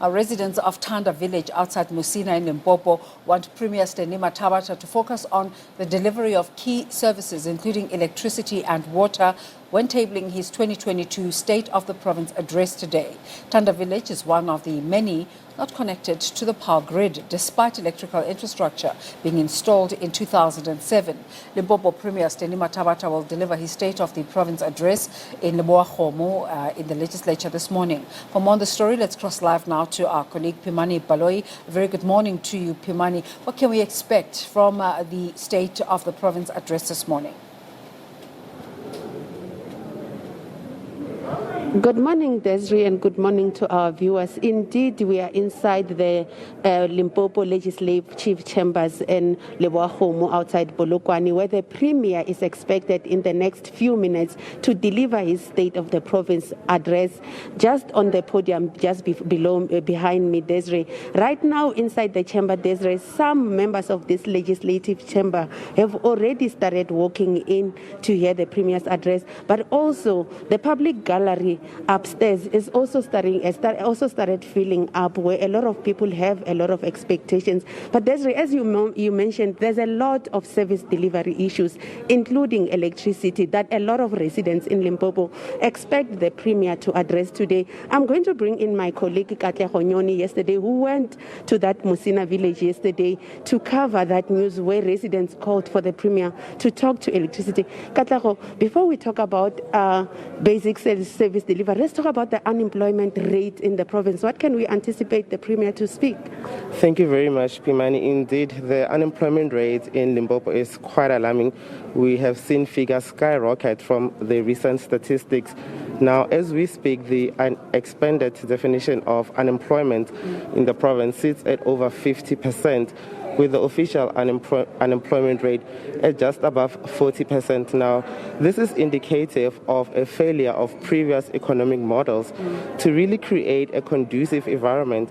Residents of Tanda village outside Musina in Limpopo want Premier Stanley Mathabatha to focus on the delivery of key services, including electricity and water, when tabling his 2022 State of the Province address today. Tanda village is one of the many not connected to the power grid, despite electrical infrastructure being installed in 2007. Limpopo Premier Stanley Mathabatha will deliver his State of the Province address in Lebowakgomo in the legislature this morning. For more on the story, let's cross live now to our colleague Pimani Baloyi. A very good morning to you, Pimani. What can we expect from the State of the Province address this morning? Good morning, Desiree, and good morning to our viewers. Indeed, we are inside the Limpopo Legislative Chambers in Lebowakgomo outside Polokwane, where the Premier is expected in the next few minutes to deliver his State of the Province address just on the podium, just behind me, Desiree. Right now, inside the chamber, Desiree, some members of this Legislative Chamber have already started walking in to hear the Premier's address, but also the public gallery upstairs is also started filling up, where a lot of people have a lot of expectations. But Desiree, as you mentioned, there's a lot of service delivery issues, including electricity, that a lot of residents in Limpopo expect the Premier to address today. I'm going to bring in my colleague Katlego Nyoni yesterday, who went to that Musina village yesterday to cover that news, where residents called for the Premier to talk to electricity. Katlego, before we talk about basic service delivery, let's talk about the unemployment rate in the province. What can we anticipate the Premier to speak? Thank you very much, Pimani. Indeed, the unemployment rate in Limpopo is quite alarming. We have seen figures skyrocket from the recent statistics. Now, as we speak, the expanded definition of unemployment in the province sits at over 50%. With the official unemployment rate at just above 40% now. This is indicative of a failure of previous economic models to really create a conducive environment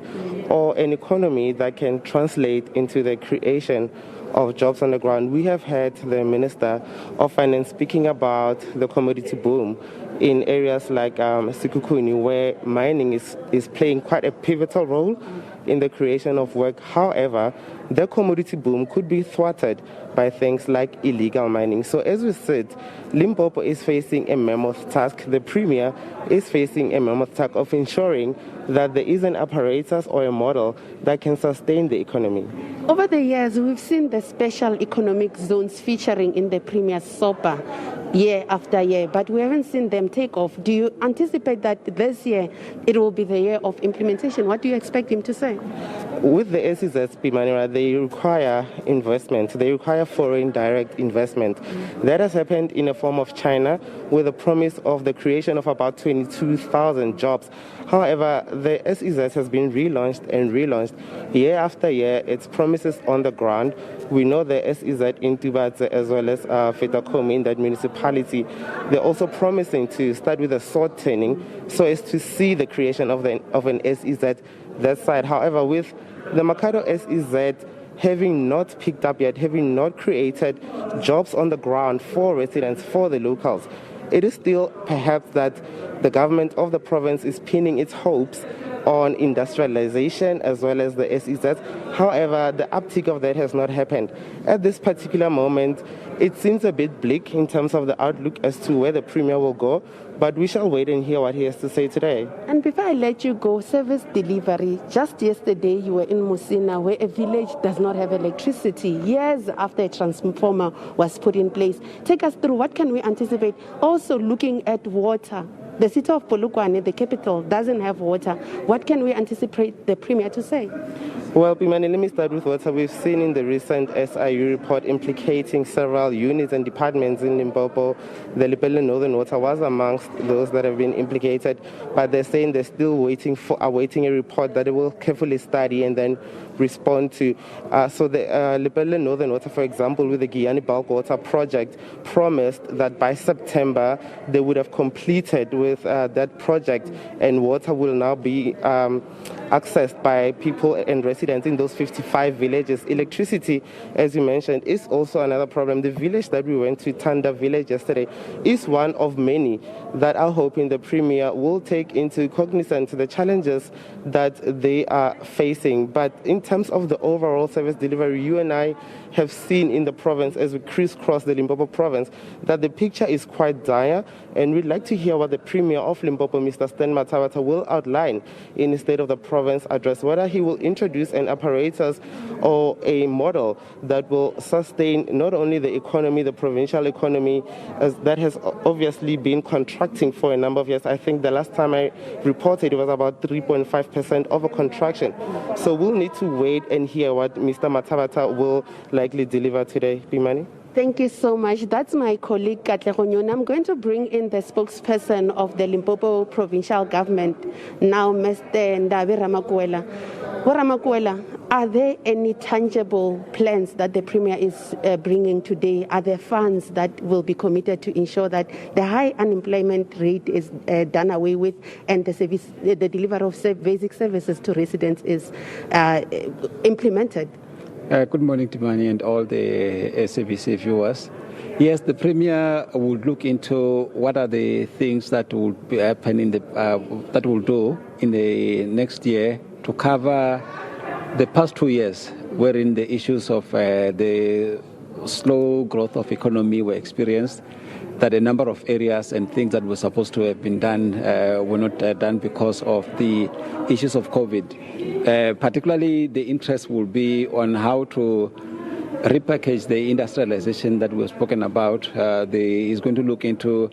or an economy that can translate into the creation of jobs on the ground. We have had the Minister of Finance speaking about the commodity boom in areas like Sekhukhune, where mining is playing quite a pivotal role in the creation of work. However, the commodity boom could be thwarted by things like illegal mining. So as we said, Limpopo is facing a mammoth task. The Premier is facing a mammoth task of ensuring that there is an apparatus or a model that can sustain the economy. Over the years, we've seen the special economic zones featuring in the Premier's SOPA year after year, but we haven't seen them take off. Do you anticipate that this year it will be the year of implementation? What do you expect him to say? With the SEZs, Pimani, they require investment. They require foreign direct investment. That has happened in the form of China, with the promise of the creation of about 22,000 jobs. However, the SEZ has been relaunched and relaunched year after year. Its promises on the ground. We know the SEZ in Tubatse as well as Fetakome in that municipality. They're also promising to start with a sword turning so as to see the creation of an SEZ that side. However, with the Makado SEZ having not picked up yet, having not created jobs on the ground for residents, for the locals, it is still perhaps that the government of the province is pinning its hopes on industrialization as well as the SEZ. However, the uptick of that has not happened. At this particular moment, it seems a bit bleak in terms of the outlook as to where the Premier will go, but we shall wait and hear what he has to say today. And before I let you go, service delivery. Just yesterday, you were in Musina, where a village does not have electricity, years after a transformer was put in place. Take us through, what can we anticipate? Also looking at water. The city of Polokwane, the capital, doesn't have water. What can we anticipate the Premier to say? Well, Pimani, let me start with water. We've seen in the recent SIU report implicating several units and departments in Limpopo. The Lepelle Northern Water was amongst those that have been implicated, but they're saying they're still awaiting a report that they will carefully study, and then respond to. So the Lepelle Northern Water, for example, with the Guyane Bulk Water Project, promised that by September they would have completed with that project, and water will now be accessed by people and residents in those 55 villages. Electricity, as you mentioned, is also another problem. The village that we went to, Tanda village yesterday, is one of many that are hoping the Premier will take into cognizance the challenges that they are facing. But in terms of the overall service delivery, you and I have seen in the province as we crisscross the Limpopo province that the picture is quite dire, and we'd like to hear what the Premier of Limpopo, Mr. Stanley Mathabatha, will outline in his State of the Province address, whether he will introduce an apparatus or a model that will sustain not only the economy, the provincial economy, as that has obviously been contracting for a number of years. I think the last time I reported it was about 3.5% of a contraction. So we'll need to wait and hear what Mr. Mathabatha will likely deliver today. Pimani? Thank you so much. That's my colleague Katlego Nyona. I'm going to bring in the spokesperson of the Limpopo provincial government now, Mr. Ndabe Ramakwela. Ramakwela, are there any tangible plans that the Premier is bringing today? Are there funds that will be committed to ensure that the high unemployment rate is done away with and the delivery of basic services to residents is implemented? Good morning, Pimani, and all the SABC viewers. Yes, the Premier would look into what are the things that will happen in that will do in the next year to cover the past 2 years, wherein the issues of the slow growth of economy were experienced, that a number of areas and things that were supposed to have been done were not done because of the issues of COVID. Particularly, the interest will be on how to repackage the industrialization that we've spoken about. He's going to look into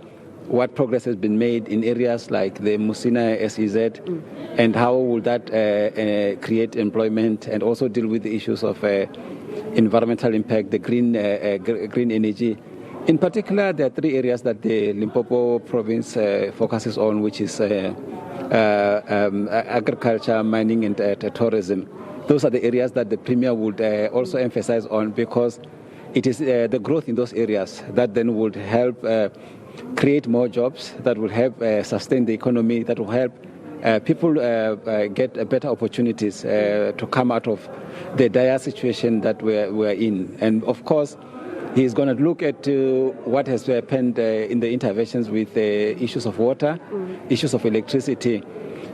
what progress has been made in areas like the Musina SEZ and how will that create employment and also deal with the issues of environmental impact, the green energy. In particular, there are 3 areas that the Limpopo province focuses on, which is agriculture, mining, and tourism. Those are the areas that the Premier would also emphasize on, because it is the growth in those areas that then would help create more jobs, that will help sustain the economy, that will help people get better opportunities to come out of the dire situation that we're in. And of course, he's going to look at what has happened in the interventions with issues of water, issues of electricity.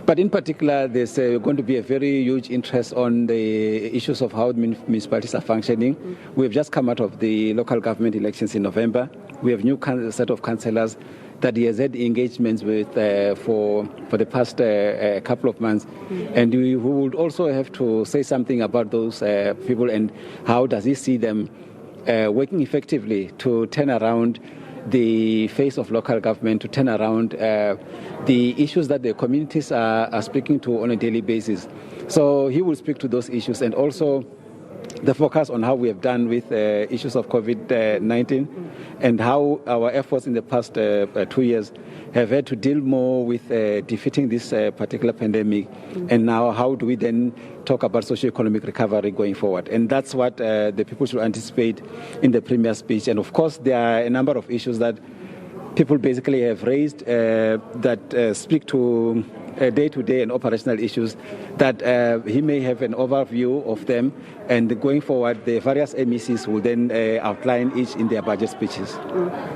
But in particular, there's going to be a very huge interest on the issues of how municipalities are functioning. We've just come out of the local government elections in November. We have a new set of councillors that he has had engagements with for the past couple of months. And we would also have to say something about those people and how does he see them working effectively to turn around the face of local government, to turn around the issues that the communities are speaking to on a daily basis. So he will speak to those issues, and also the focus on how we have done with issues of COVID-19 and how our efforts in the past 2 years have had to deal more with defeating this particular pandemic. And now how do we then talk about socio-economic recovery going forward? And that's what the people should anticipate in the Premier's speech. And of course, there are a number of issues that people basically have raised that speak to day-to-day and operational issues that he may have an overview of them, and going forward the various MECs will then outline each in their budget speeches.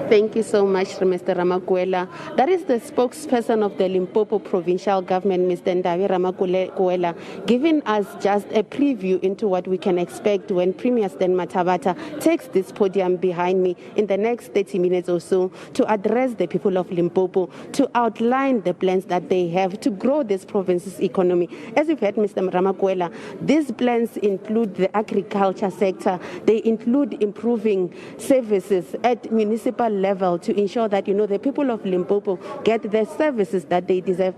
Thank you so much, Mr. Ramakwela. That is the spokesperson of the Limpopo provincial government, Mr. Ndabe Ramakwela, giving us just a preview into what we can expect when Premier Stanley Mathabatha takes this podium behind me in the next 30 minutes or so to address the people of Limpopo, to outline the plans that they have to grow this province's economy. As you've heard, Mr. Ramakwela, these plans include the agriculture sector. They include improving services at municipal level to ensure that, the people of Limpopo get the services that they deserve.